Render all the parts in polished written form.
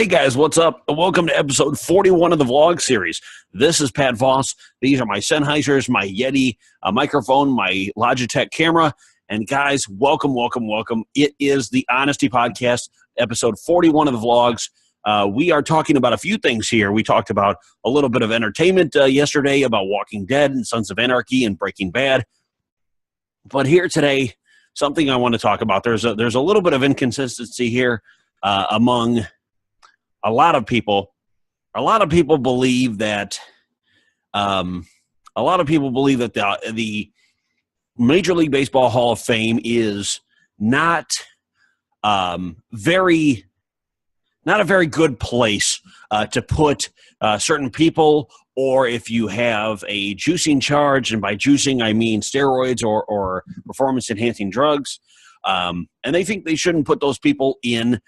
Hey guys, what's up? Welcome to episode 41 of the vlog series. This is Pat Voss. These are my Sennheisers, my Yeti microphone, my Logitech camera. And guys, welcome. It is the Honesty Podcast, episode 41 of the vlogs. We are talking about a few things here. We talked about a little bit of entertainment yesterday about Walking Dead and Sons of Anarchy and Breaking Bad. But here today, something I want to talk about. There's a little bit of inconsistency here among a lot of people. A lot of people believe that the Major League Baseball Hall of Fame is not a very good place to put certain people, or if you have a juicing charge, and by juicing I mean steroids or performance-enhancing drugs, and they think they shouldn't put those people in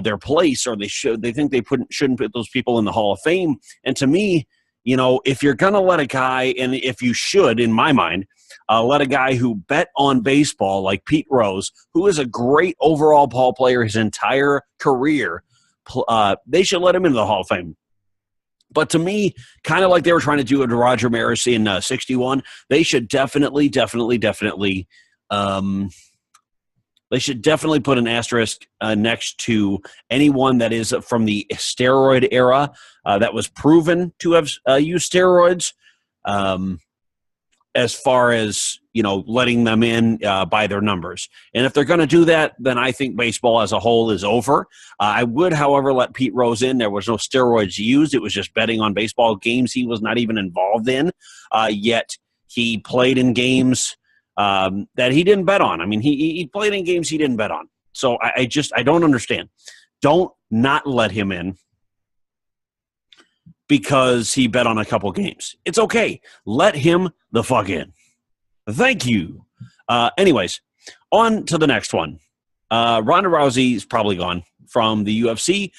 their place, or they think they shouldn't put those people in the Hall of Fame. And to me, if you're going to let a guy, and if you should, in my mind, let a guy who bet on baseball like Pete Rose, who is a great overall ball player his entire career, they should let him into the Hall of Fame. But to me, kind of like they were trying to do it to Roger Maris in 61, they should definitely put an asterisk next to anyone that is from the steroid era that was proven to have used steroids, as far as, letting them in by their numbers. And if they're going to do that, then I think baseball as a whole is over. I would, however, let Pete Rose in. There was no steroids used. It was just betting on baseball games he was not even involved in, yet he played in games that he didn't bet on. I mean, he played in games he didn't bet on. So I don't understand. Don't not let him in because he bet on a couple games. It's okay. Let him the fuck in. Thank you. Anyways, on to the next one. Ronda Rousey is probably gone from the UFC.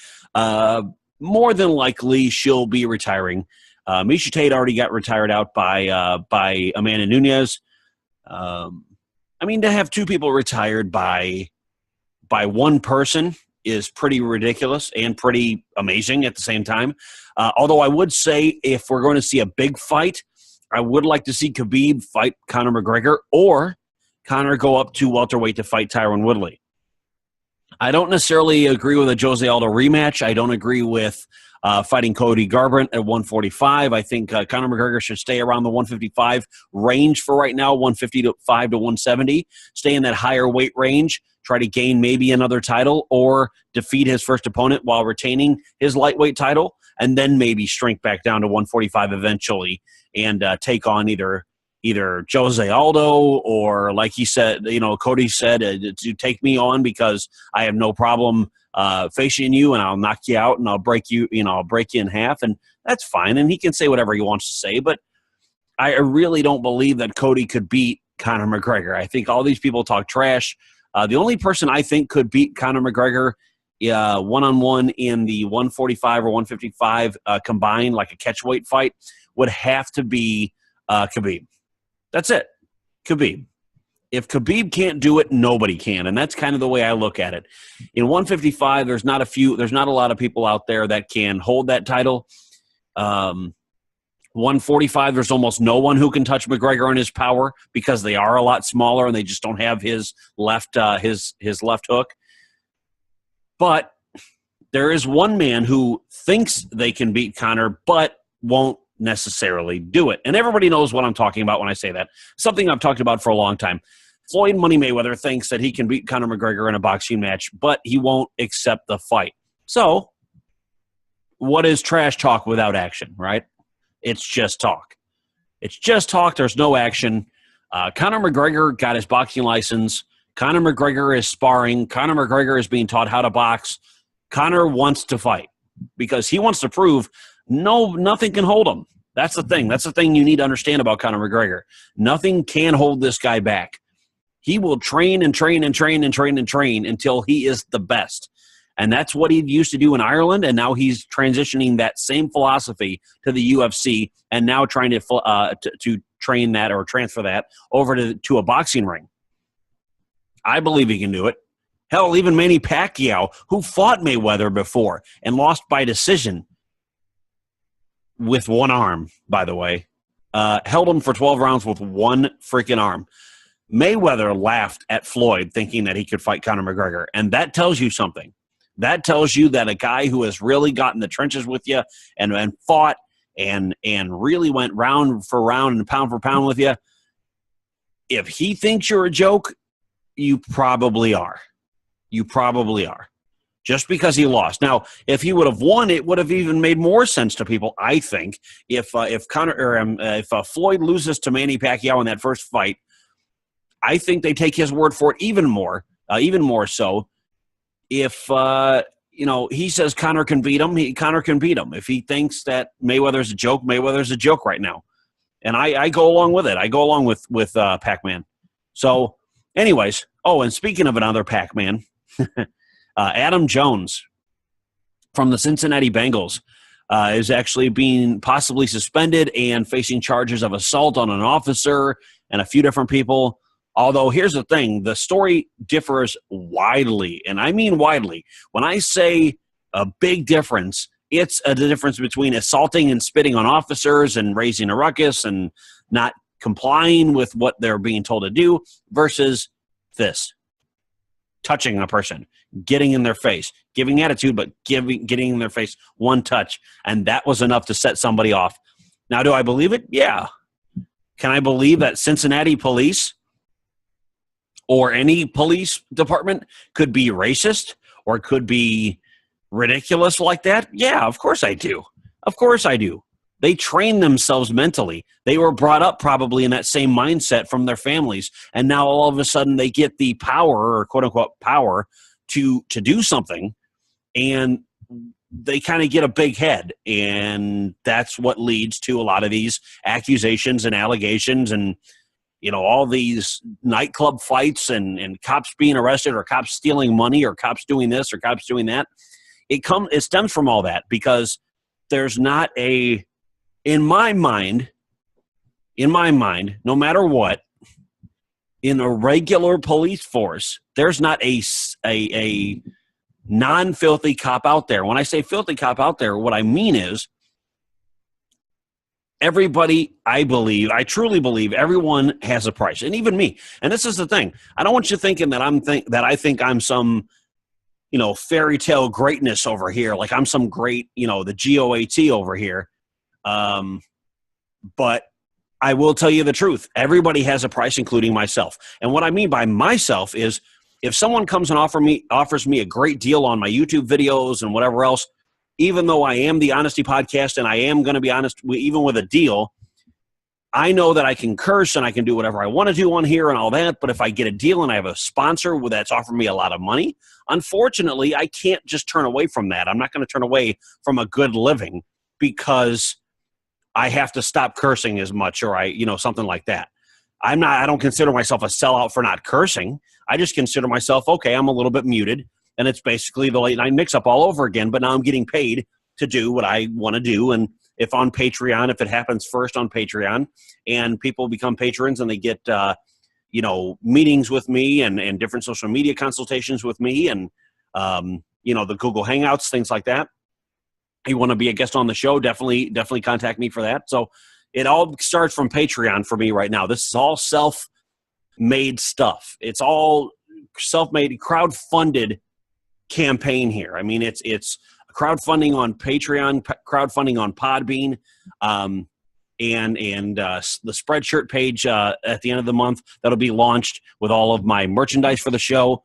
More than likely, she'll be retiring. Miesha Tate already got retired out by Amanda Nunes. To have two people retired by one person is pretty ridiculous and pretty amazing at the same time. Although I would say if we're going to see a big fight, I would like to see Khabib fight Conor McGregor, or Conor go up to welterweight to fight Tyron Woodley. I don't necessarily agree with a Jose Aldo rematch. I don't agree with fighting Cody Garbrandt at 145. I think Conor McGregor should stay around the 155 range for right now, 155 to 170. Stay in that higher weight range. Try to gain maybe another title, or defeat his first opponent while retaining his lightweight title, and then maybe shrink back down to 145 eventually and take on either Jose Aldo, or like he said, Cody said, to take me on because I have no problem facing you, and I'll knock you out, and I'll break you, I'll break you in half, and that's fine. And he can say whatever he wants to say, but I really don't believe that Cody could beat Conor McGregor. I think all these people talk trash. The only person I think could beat Conor McGregor one-on-one in the 145 or 155 combined, like a catchweight fight, would have to be Khabib. That's it. Khabib. If Khabib can't do it, nobody can, and that's kind of the way I look at it. In 155, there's not a lot of people out there that can hold that title. 145, there's almost no one who can touch McGregor on his power because they are a lot smaller and they just don't have his left left hook. But there is one man who thinks they can beat Conor, but won't necessarily do it. And everybody knows what I'm talking about when I say that. Something I've talked about for a long time. Floyd Money Mayweather thinks that he can beat Conor McGregor in a boxing match, but he won't accept the fight. So, what is trash talk without action, right? It's just talk. It's just talk. There's no action. Conor McGregor got his boxing license. Conor McGregor is sparring. Conor McGregor is being taught how to box. Conor wants to fight because he wants to prove nothing can hold him. That's the thing. That's the thing you need to understand about Conor McGregor. Nothing can hold this guy back. He will train and train and train and train and train until he is the best. And that's what he used to do in Ireland, and now he's transitioning that same philosophy to the UFC and now trying to train that or transfer that over to a boxing ring. I believe he can do it. Hell, even Manny Pacquiao, who fought Mayweather before and lost by decision with one arm, by the way, held him for 12 rounds with one freaking arm. Mayweather laughed at Floyd thinking that he could fight Conor McGregor, and that tells you something. That tells you that a guy who has really gotten the trenches with you and fought and really went round for round and pound for pound with you, if he thinks you're a joke, you probably are. You probably are. Just because he lost. Now, if he would have won, it would have even made more sense to people, I think. If Floyd loses to Manny Pacquiao in that first fight, I think they take his word for it even more so. If he says Conor can beat him, Conor can beat him. If he thinks that Mayweather's a joke, Mayweather's a joke right now. And I go along with it. I go along with Pac-Man. So, anyways, and speaking of another Pac-Man, Adam Jones from the Cincinnati Bengals is actually being possibly suspended and facing charges of assault on an officer and a few different people. Although, here's the thing, the story differs widely, and I mean widely. When I say a big difference, it's the difference between assaulting and spitting on officers and raising a ruckus and not complying with what they're being told to do versus this, touching a person, getting in their face, giving attitude, but getting in their face one touch, and that was enough to set somebody off. Now, do I believe it? Yeah. Can I believe that Cincinnati police or any police department could be racist or could be ridiculous like that? Yeah, of course I do. Of course I do. They train themselves mentally. They were brought up probably in that same mindset from their families, and now all of a sudden they get the power, or quote-unquote power, to do something, and they kind of get a big head, and that's what leads to a lot of these accusations and allegations and all these nightclub fights and cops being arrested or cops stealing money or cops doing this or cops doing that. It stems from all that because there's not in my mind, no matter what, in a regular police force, there's not a non-filthy cop out there. When I say filthy cop out there, what I mean is everybody, I truly believe everyone has a price, and even me. And this is the thing. I don't want you thinking that I think I'm some, fairy tale greatness over here, like I'm some great, the GOAT over here. But I will tell you the truth. Everybody has a price, including myself. And what I mean by myself is if someone comes and offers me a great deal on my YouTube videos and whatever else, even though I am the Honesty Podcast and I am going to be honest, even with a deal, I know that I can curse and I can do whatever I want to do on here and all that. But if I get a deal and I have a sponsor that's offering me a lot of money, unfortunately, I can't just turn away from that. I'm not going to turn away from a good living because I have to stop cursing as much or something like that. I don't consider myself a sellout for not cursing. I just consider myself, okay, I'm a little bit muted. And it's basically the late night mix-up all over again, but now I'm getting paid to do what I want to do. And if on Patreon, if it happens first on Patreon, and people become patrons and they get, meetings with me and different social media consultations with me and, the Google Hangouts, things like that. You want to be a guest on the show, definitely contact me for that. So it all starts from Patreon for me right now. This is all self-made stuff. It's all self-made, crowd-funded campaign here. I mean, it's crowdfunding on Patreon, crowdfunding on Podbean, and the Spreadshirt page at the end of the month that'll be launched with all of my merchandise for the show.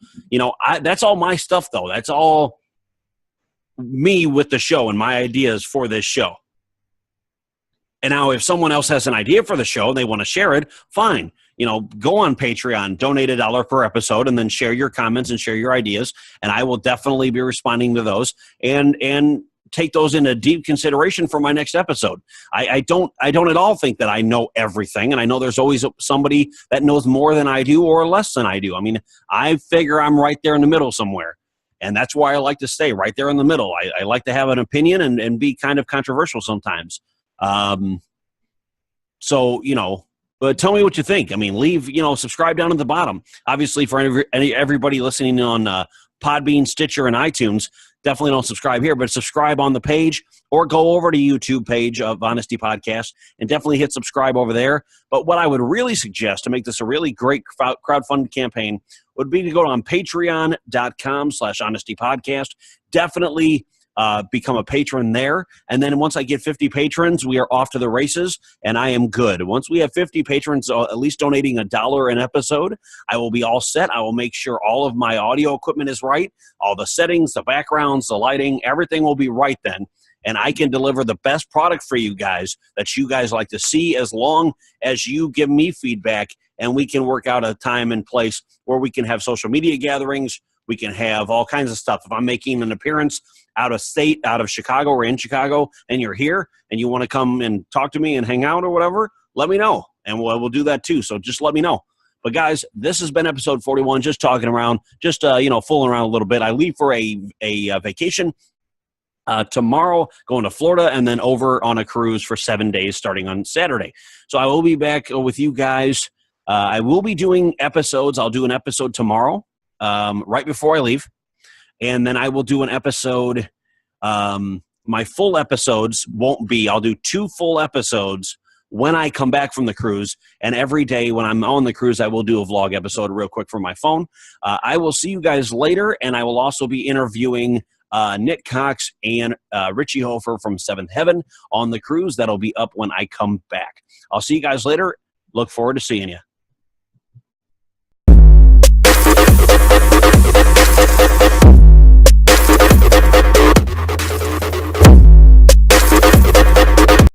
That's all my stuff, though. That's all me with the show and my ideas for this show. And now if someone else has an idea for the show and they want to share it, fine. Go on Patreon, donate $1 per episode, and then share your comments and share your ideas. And I will definitely be responding to those and take those into deep consideration for my next episode. I don't at all think that I know everything. And I know there's always somebody that knows more than I do or less than I do. I mean, I figure I'm right there in the middle somewhere. And that's why I like to stay right there in the middle. I like to have an opinion and be kind of controversial sometimes. But tell me what you think. I mean, leave, subscribe down at the bottom. Obviously, for everybody listening on Podbean, Stitcher, and iTunes. Definitely don't subscribe here, but subscribe on the page or go over to YouTube page of Honesty Podcast and definitely hit subscribe over there. But what I would really suggest to make this a really great crowdfunding campaign would be to go on patreon.com/honestypodcast. Definitely become a patron there. And then once I get 50 patrons, we are off to the races, and I am good. Once we have 50 patrons, at least donating $1 an episode, I will be all set. I will make sure all of my audio equipment is right, all the settings, the backgrounds, the lighting, everything will be right then. And I can deliver the best product for you guys that you guys like to see, as long as you give me feedback and we can work out a time and place where we can have social media gatherings. We can have all kinds of stuff. If I'm making an appearance out of state, out of Chicago or in Chicago, and you're here and you want to come and talk to me and hang out or whatever, let me know. And we'll do that too. So just let me know. But guys, this has been episode 41, just talking around, just, fooling around a little bit. I leave for a vacation tomorrow, going to Florida, and then over on a cruise for 7 days starting on Saturday. So I will be back with you guys. I will be doing episodes. I'll do an episode tomorrow, right before I leave. And then I will do an episode. My full episodes won't be. I'll do 2 full episodes when I come back from the cruise. And every day when I'm on the cruise, I will do a vlog episode real quick from my phone. I will see you guys later. And I will also be interviewing Nick Cox and Richie Hofer from Seventh Heaven on the cruise. That'll be up when I come back. I'll see you guys later. Look forward to seeing you.